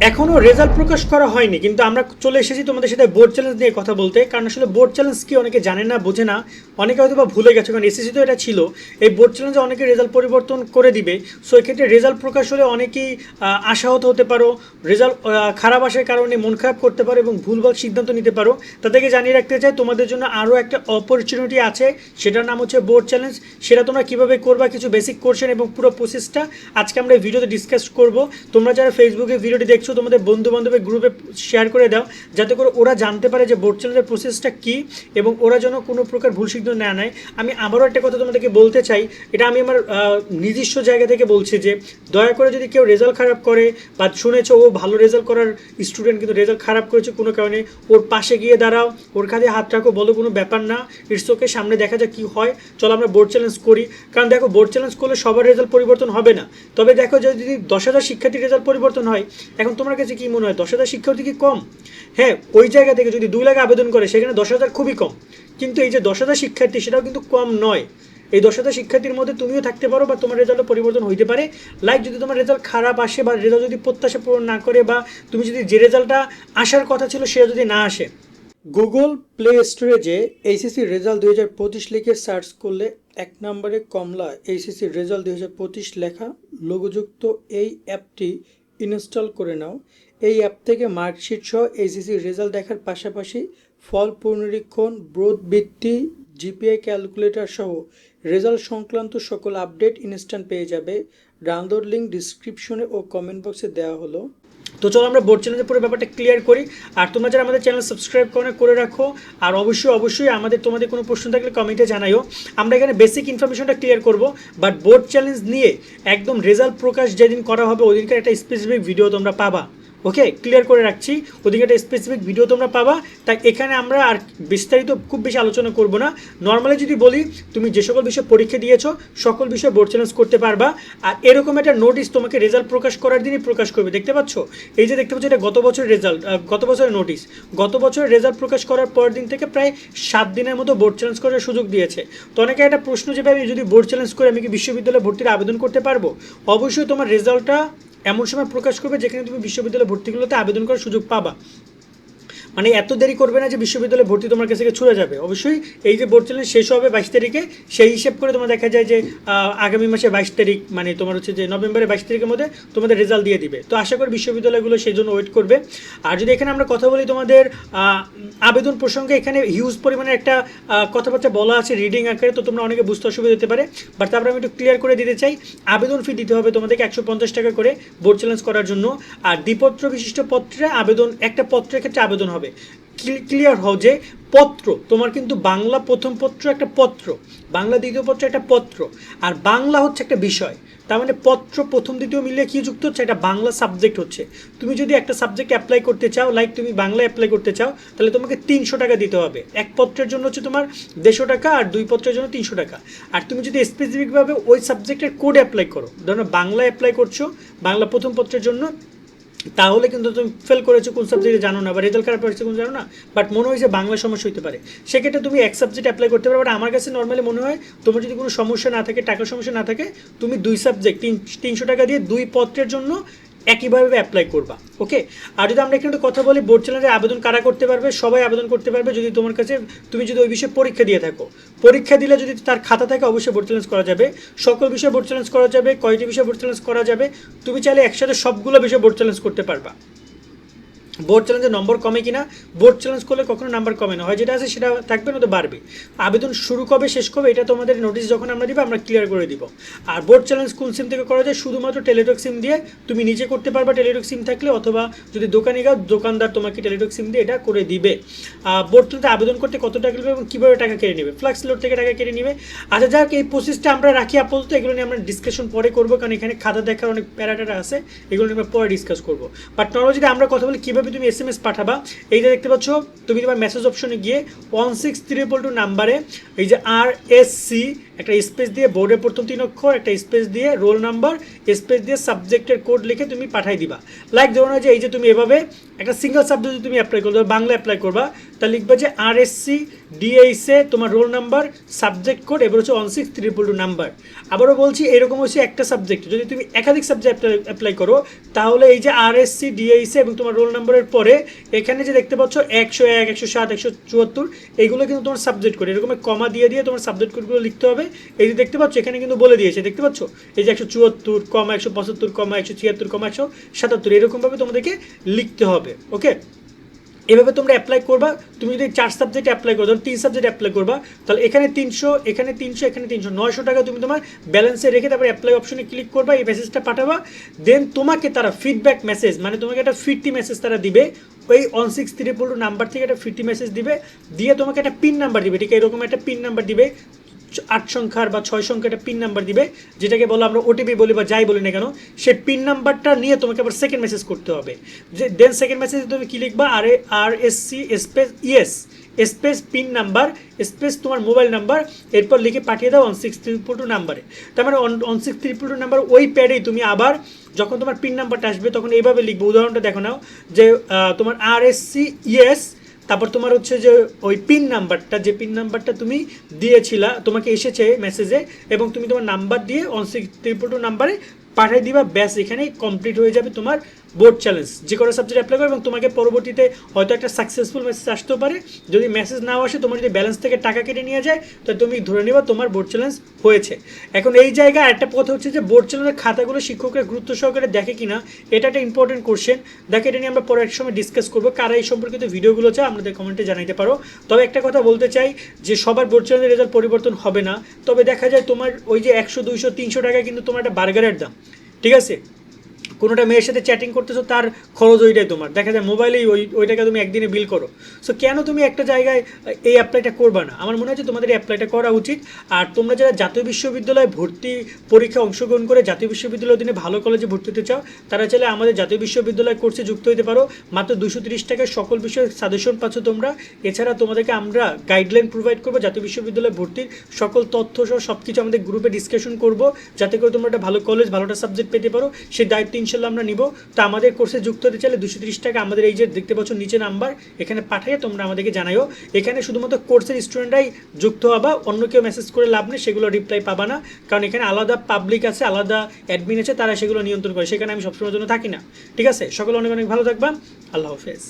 এখনও রেজাল্ট প্রকাশ করা হয়নি, কিন্তু আমরা চলে এসেছি তোমাদের সাথে বোর্ড চ্যালেঞ্জ নিয়ে কথা বলতে। কারণ আসলে বোর্ড চ্যালেঞ্জ কি অনেকে জানে না, বোঝে না, অনেকে হয়তো বা ভুলে গেছে, কারণ এসএসসি তো এটা ছিল। এই বোর্ড চ্যালেঞ্জে অনেকে রেজাল্ট পরিবর্তন করে দিবে। সো এক্ষেত্রে রেজাল্ট প্রকাশ হলে অনেকেই আশাহত হতে পারো, রেজাল্ট খারাপ আসার কারণে মন খারাপ করতে পারো এবং ভুলভাল সিদ্ধান্ত নিতে পারো। তাদেরকে জানিয়ে রাখতে চাই তোমাদের জন্য আরও একটা অপরচুনিটি আছে, সেটার নাম হচ্ছে বোর্ড চ্যালেঞ্জ। সেটা তোমরা কীভাবে করবা, কিছু বেসিক কোশ্চেন এবং পুরো প্রসেসটা আজকে আমরা এই ভিডিওতে ডিসকাস করব। তোমরা যারা ফেসবুকে ভিডিওটি দেখছো তোমাদের বন্ধু বান্ধবের গ্রুপে শেয়ার করে দাও, যাতে করে ওরা জানতে পারে যে বোর্ড চ্যালেঞ্জের প্রসেসটা কী এবং ওরা যেন কোনো প্রকার ভুল সিদ্ধান্ত না নেয়। আমি আবারও একটা কথা তোমাদেরকে বলতে চাই, এটা আমি আমার নিজস্ব জায়গা থেকে বলছি যে দয়া করে যদি কেউ রেজাল্ট খারাপ করে বা শুনেছো ও ভালো রেজাল্ট করার স্টুডেন্ট কিন্তু রেজাল্ট খারাপ করেছে কোনো কারণে, ওর পাশে গিয়ে দাঁড়াও, ওর কাঁধে হাত রাখো, বলো কোনো ব্যাপার না, ইটস ওকে, সামনে দেখা যাক কী হয়, চলো আমরা বোর্ড চ্যালেঞ্জ করি। কারণ দেখো বোর্ড চ্যালেঞ্জ করলে সবার রেজাল্ট পরিবর্তন হবে না। তবে দেখো যদি 10,000 শিক্ষার্থীর রেজাল্ট পরিবর্তন হয়, এখন তোমার কাছে কি মনে হয় 10,000 শিক্ষার্থী কি কম? হ্যাঁ, ওই জায়গা থেকে যদি 2 লাখ আবেদন করে সেখানে 10,000 খুবই কম, কিন্তু এই যে 10,000 শিক্ষার্থী সেটাও কিন্তু কম নয়। এই 10,000 শিক্ষার্থীর মধ্যে তুমিও থাকতে পারো বা তোমার রেজাল্টও পরিবর্তন হইতে পারে। লাইক যদি তোমার রেজাল্ট খারাপ আসে বা রেজাল্ট যদি প্রত্যাশা পূরণ না করে বা তুমি যদি যে রেজাল্টটা আসার কথা ছিল সেটা যদি না আসে, গুগল প্লে স্টোরে যে এইচএসসি রেজাল্ট 2025 লিখে সার্চ করলে 1 নম্বরে কমলা এইচএসসি রেজাল্ট 2025 লেখা লোগোযুক্ত এই অ্যাপটি ইনস্টল করে নাও। এই অ্যাপ থেকে মার্কশিট সহ এইচএসসি রেজাল্ট দেখার পাশাপাশি ফল পুনরীক্ষণ, ব্রোথ বৃত্তি, জিপিআই ক্যালকুলেটর সহ রেজাল্ট সংক্রান্ত সকল আপডেট ইনস্ট্যান্ট পেয়ে যাবে। ডাউনলোড লিঙ্ক ডিসক্রিপশনে ও কমেন্ট বক্সে দেওয়া হলো। তো চলো আমরা বোর্ড চ্যালেঞ্জের পুরো ব্যাপারটা ক্লিয়ার করি। আর তোমরা যারা আমাদের চ্যানেল সাবস্ক্রাইব করে রাখো, আর অবশ্যই তোমাদের কোনো প্রশ্ন থাকলে কমেন্টে জানাইও। আমরা এখানে বেসিক ইনফরমেশনটা ক্লিয়ার করব, বাট বোর্ড চ্যালেঞ্জ নিয়ে একদম রেজাল্ট প্রকাশ যেদিন করা হবে ওদিনকার একটা স্পেসিফিক ভিডিও তোমরা পাবা। ওকে, ক্লিয়ার করে রাখছি, ওদিকে একটা স্পেসিফিক ভিডিও তোমরা পাবা। তাই এখানে আমরা আর বিস্তারিত খুব বেশি আলোচনা করব না। নর্মালি যদি বলি, তুমি যে সকল বিষয় পরীক্ষা দিয়েছো সকল বিষয়ে বোর্ড চ্যালেঞ্জ করতে পারবা। আর এরকম একটা নোটিশ তোমাকে রেজাল্ট প্রকাশ করার দিনই প্রকাশ করবে। দেখতে পাচ্ছ, এই যে দেখতে পাচ্ছ, এটা গত বছরের রেজাল্ট, গত বছরের নোটিশ। গত বছরের রেজাল্ট প্রকাশ করার পর দিন থেকে প্রায় 7 দিনের মতো বোর্ড চ্যালেঞ্জ করার সুযোগ দিয়েছে। তো অনেকে একটা প্রশ্ন যে আমি যদি বোর্ড চ্যালেঞ্জ করে আমি কি বিশ্ববিদ্যালয়ে ভর্তির আবেদন করতে পারবো? অবশ্যই তোমার রেজাল্টটা এমন সময় প্রকাশ করবে যেখানে তুমি বিশ্ববিদ্যালয় ভর্তিগুলোতে আবেদন করার সুযোগ পাবা। মানে এত দেরি করবে না যে বিশ্ববিদ্যালয়ে ভর্তি তোমার কাছে ছুটে যাবে। অবশ্যই এই যে বোর্ড চ্যালেঞ্জ শেষ হবে 22 তারিখে, সেই হিসেব করে তোমার দেখা যায় যে আগামী মাসে 22 তারিখ, মানে তোমার হচ্ছে যে নভেম্বরের 22 তারিখের মধ্যে তোমাদের রেজাল্ট দিয়ে দিবে। তো আশা করি বিশ্ববিদ্যালয়গুলো সেই জন্য ওয়েট করবে। আর যদি এখানে আমরা কথা বলি তোমাদের আবেদন প্রসঙ্গে, এখানে হিউজ পরিমাণে একটা কথাবার্তা বলা আছে রিডিং আকারে, তো তোমরা অনেকে বুঝতে অসুবিধা হতে পারে। বাট তারপরে আমি একটু ক্লিয়ার করে দিতে চাই, আবেদন ফি দিতে হবে তোমাদেরকে 150 টাকা করে বোর্ড চ্যালেঞ্জ করার জন্য। আর দ্বিপত্র বিশিষ্ট পত্রে আবেদন, একটা পত্রের ক্ষেত্রে আবেদন হবে। ক্লিয়ার হও যে পত্র তোমার কিন্তু বাংলা প্রথম পত্র একটা পত্র, বাংলা দ্বিতীয় পত্র একটা পত্র, আর বাংলা হচ্ছে একটা বিষয়। তার মানে পত্র প্রথম দ্বিতীয় মিলিয়ে কী যুক্ত হচ্ছে, এটা বাংলা সাবজেক্ট হচ্ছে। তুমি যদি একটা সাবজেক্ট অ্যাপ্লাই করতে চাও, লাইক তুমি বাংলা অ্যাপ্লাই করতে চাও, তাহলে তোমাকে 300 টাকা দিতে হবে। এক পত্রের জন্য হচ্ছে তোমার 150 টাকা, আর 2 পত্রের জন্য 300 টাকা। আর তুমি যদি স্পেসিফিকভাবে ওই সাবজেক্টের কোড অ্যাপ্লাই করো, ধরো বাংলা অ্যাপ্লাই করছো বাংলা প্রথম পত্রের জন্য, তাহলে কিন্তু তুমি ফেল করেছো কোন সাবজেক্টে জানো না, বা রেজাল্ট খারাপ হয়েছে কোন জানো না, বাট মনে হয় যে বাংলা সমস্যা হতে পারে, সেক্ষেত্রে তুমি এক সাবজেক্ট অ্যাপ্লাই করতে পারো। বাট আমার কাছে নর্মালি মনে হয় তোমার যদি কোনো সমস্যা না থাকে, টাকার সমস্যা না থাকে, তুমি 2 সাবজেক্ট 300 টাকা দিয়ে 2 পত্রের জন্য একইভাবে অ্যাপ্লাই করবা। ওকে, আর যদি আমরা এখানে কথা বলি বোর্ড চ্যালেঞ্জে আবেদন কারা করতে পারবে, সবাই আবেদন করতে পারবে যদি তোমার কাছে, তুমি যদি ওই বিষয়ে পরীক্ষা দিয়ে থাকো। পরীক্ষা দিলে যদি তার খাতা থাকে অবশ্যই বোর্ড চ্যালেঞ্জ করা যাবে। সকল বিষয়ে বোর্ড চ্যালেঞ্জ করা যাবে। কয়টি বিষয়ে বোর্ড চ্যালেঞ্জ করা যাবে? তুমি চাইলে একসাথে সবগুলো বিষয়ে বোর্ড চ্যালেঞ্জ করতে পারবা। বোর্ড চ্যালেঞ্জের নম্বর কমে কিনা? বোর্ড চ্যালেঞ্জ করলে কখনো নাম্বার কমে না, হয় যেটা আছে সেটা থাকবে, না তো বাড়বে। আবেদন শুরু কবে শেষ কবে এটা তোমাদের নোটিশ যখন আমরা দিব আমরা ক্লিয়ার করে দিব। আর বোর্ড চ্যালেঞ্জ কোন সিম থেকে করা যায়? শুধুমাত্র টেলিটক সিম দিয়ে তুমি নিজে করতে পারবা, টেলিটক সিম থাকলে, অথবা যদি দোকানে যাও দোকানদার তোমাকে টেলিটক সিম দিয়ে এটা করে দিবে। বোর্ড চ্যালেঞ্জে আবেদন করতে কত টাকা নেবে এবং কীভাবে টাকা কেটে নেবে? ফ্লাক্স লোড থেকে টাকা কেটে নেবে। আচ্ছা যাক, এই প্রসেসটা আমরা রাখি আপাতত, এগুলো নিয়ে আমরা ডিসকাশন পরে করবো, কারণ এখানে খাতা দেখার অনেক প্যারাটারা আছে, এগুলো নিয়ে আমরা পরে ডিসকাস করবো। বাট নর্মালি যদি আমরা কথা বলি কীভাবে তুমি SMS পাঠাবে, এই যে দেখতে পাচ্ছ, তুমি তোমার মেসেজ অপশনে গিয়ে 16322 নাম্বারে এই যে RSC একটা স্পেস দিয়ে বোর্ডের প্রথম 3 অক্ষর, একটা স্পেস দিয়ে রোল নাম্বার, স্পেস দিয়ে সাবজেক্টের কোড লিখে তুমি পাঠাই দিবা। লাইক ধরো না যে এই যে তুমি এভাবে একটা সিঙ্গেল সাবজেক্ট তুমি অ্যাপ্লাই করবে, বাংলা অ্যাপ্লাই করবা, তা লিখবা যে RSC ডিএইসে তোমার রোল নাম্বার, সাবজেক্ট কোড, এবার হচ্ছে 16322 নাম্বার। আবারও বলছি এরকম হচ্ছে একটা সাবজেক্ট, যদি তুমি একাধিক সাবজেক্ট অ্যাপ্লাই করো তাহলে এই যে আরএসসি, ডিএইসে এবং তোমার রোল নাম্বারের পরে এখানে যে দেখতে পাচ্ছ 101, 107, 174 এইগুলো কিন্তু তোমার সাবজেক্ট কোড, এরকম কমা দিয়ে দিয়ে তোমার সাবজেক্ট কোডগুলো লিখতে হবে। এই যে দেখতে পাচ্ছ এখানে কিন্তু বলে দিয়েছে, দেখতে পাচ্ছ এই যে 174, 175, 176, 177 এরকমভাবে তোমাদেরকে লিখতে হবে। ওকে, এভাবে তোমরা অ্যাপ্লাই করবা। তুমি যদি 4 সাবজেক্টে অ্যাপ্লাই করো, ধরো 3 সাবজেক্টে অ্যাপ্লাই করবা, তাহলে এখানে 300, এখানে 300, এখানে 300, 900 টাকা তুমি তোমার ব্যালেন্সে রেখে তারপরে অ্যাপ্লাই অপশনে ক্লিক করবা, এই মেসেজটা পাঠাবা। দেন তোমাকে তারা ফিডব্যাক মেসেজ, মানে তোমাকে একটা ফিডটি মেসেজ তারা দিবে, ওই 16322 নাম্বার থেকে একটা ফিডটি মেসেজ দিবে, দিয়ে তোমাকে একটা পিন নাম্বার দিবে, ঠিক এরকম একটা পিন নাম্বার দিবে, 8 সংখ্যার বা 6 সংখ্যার একটা পিন নাম্বার দিবে, যেটাকে বলো আমরা ওটিপি বলি বা যাই বলি না কেন, সেই পিন নাম্বারটা নিয়ে তোমাকে আবার সেকেন্ড মেসেজ করতে হবে। যে দেন সেকেন্ড মেসেজে তুমি কি লিখবা, RSC space yes space pin number space তোমার মোবাইল নাম্বার, এরপর লিখে পাঠিয়ে দাও 16322 নাম্বারে। তার মানে 16322 নাম্বার ওই প্যাডেই তুমি আবার যখন তোমার পিন নাম্বারটা আসবে তখন এইভাবে লিখবে, উদাহরণটা দেখো নাও যে তোমার RSC ইয়েস, তারপর তোমার হচ্ছে যে ওই পিন নাম্বারটা, যে পিন নাম্বারটা তুমি দিয়েছিলা তোমাকে এসেছে মেসেজে, এবং তুমি তোমার নাম্বার দিয়ে 16322 নাম্বারে পাঠিয়ে দিবা, ব্যাস এখানেই কমপ্লিট হয়ে যাবে তোমার বোর্ড চ্যালেঞ্জ। যে কোনো সাবজেক্ট অ্যাপ্লাই করো এবং তোমাকে পরবর্তীতে হয়তো একটা সাকসেসফুল মেসেজ আসতেও পারে। যদি মেসেজ নাও আসে, তোমার যদি ব্যালেন্স থেকে টাকা কেটে নিয়ে যায়, তো তুমি ধরে নেবা তোমার বোর্ড চ্যালেঞ্জ হয়েছে। এখন এই জায়গায় একটা কথা হচ্ছে যে বোর্ড চ্যালেঞ্জের খাতাগুলো শিক্ষকরা গুরুত্ব সহকারে দেখে কিনা, এটা একটা ইম্পর্টেন্ট কোশ্চেন। দেখে এটা নিয়ে আমরা পরে এক সময় ডিসকাস করবো। কারা এই সম্পর্কিত ভিডিওগুলো চাই আমাদের কমেন্টে জানাইতে পারো। তবে একটা কথা বলতে চাই যে সবার বোর্ড চ্যালেঞ্জের রেজাল্ট পরিবর্তন হবে না। তবে দেখা যায় তোমার ওই যে 100, 200, 300 টাকা কিন্তু তোমার একটা বার্গারের দাম, ঠিক আছে? কোনোটা মেয়ের সাথে চ্যাটিং করতেছো, তার খরচ ওইটাই তোমার, দেখা যায় মোবাইলেই ওই টাকা তুমি একদিনে বিল করো। সো কেন তুমি একটা জায়গায় এই অ্যাপ্লাইটা করবা না? আমার মনে হয় যে তোমাদের এই অ্যাপ্লাইটা করা উচিত। আর তোমরা যারা জাতীয় বিশ্ববিদ্যালয়ে ভর্তি পরীক্ষা অংশগ্রহণ করে জাতীয় বিশ্ববিদ্যালয়ের দিনে ভালো কলেজে ভর্তি হতে চাও, তারা চাইলে আমাদের জাতীয় বিশ্ববিদ্যালয় কোর্সে যুক্ত হতে পারো। মাত্র 230 টাকায় সকল বিষয়ে সাজেশন পাচ্ছ তোমরা। এছাড়া তোমাদেরকে আমরা গাইডলাইন প্রোভাইড করবো, জাতীয় বিশ্ববিদ্যালয়ে ভর্তির সকল তথ্য সহ সব কিছু আমাদের গ্রুপে ডিসকাশন করবো, যাতে করে তোমরা একটা ভালো কলেজ, ভালোটা সাবজেক্ট পেতে পারো। সেই দায়িত্ব ইনশাল্লাহ আমরা নিব। তো আমাদের কোর্সে যুক্ত হতে চাইলে 230 টাকা আমাদের এই যে দেখতে পাচ্ছ নিচে নাম্বার, এখানে পাঠিয়ে তোমরা আমাদেরকে জানাইও। এখানে শুধুমাত্র কোর্সের স্টুডেন্টরাই যুক্ত হবা, অন্য কেউ মেসেজ করে লাভ নেই, সেগুলো রিপ্লাই পাবা না। কারণ এখানে আলাদা পাবলিক আছে, আলাদা অ্যাডমিন আছে, তারা সেগুলো নিয়ন্ত্রণ করে, সেখানে আমি সবসময়ের জন্য থাকি না। ঠিক আছে, সকলে অনেক অনেক ভালো থাকবা। আল্লাহ হাফেজ।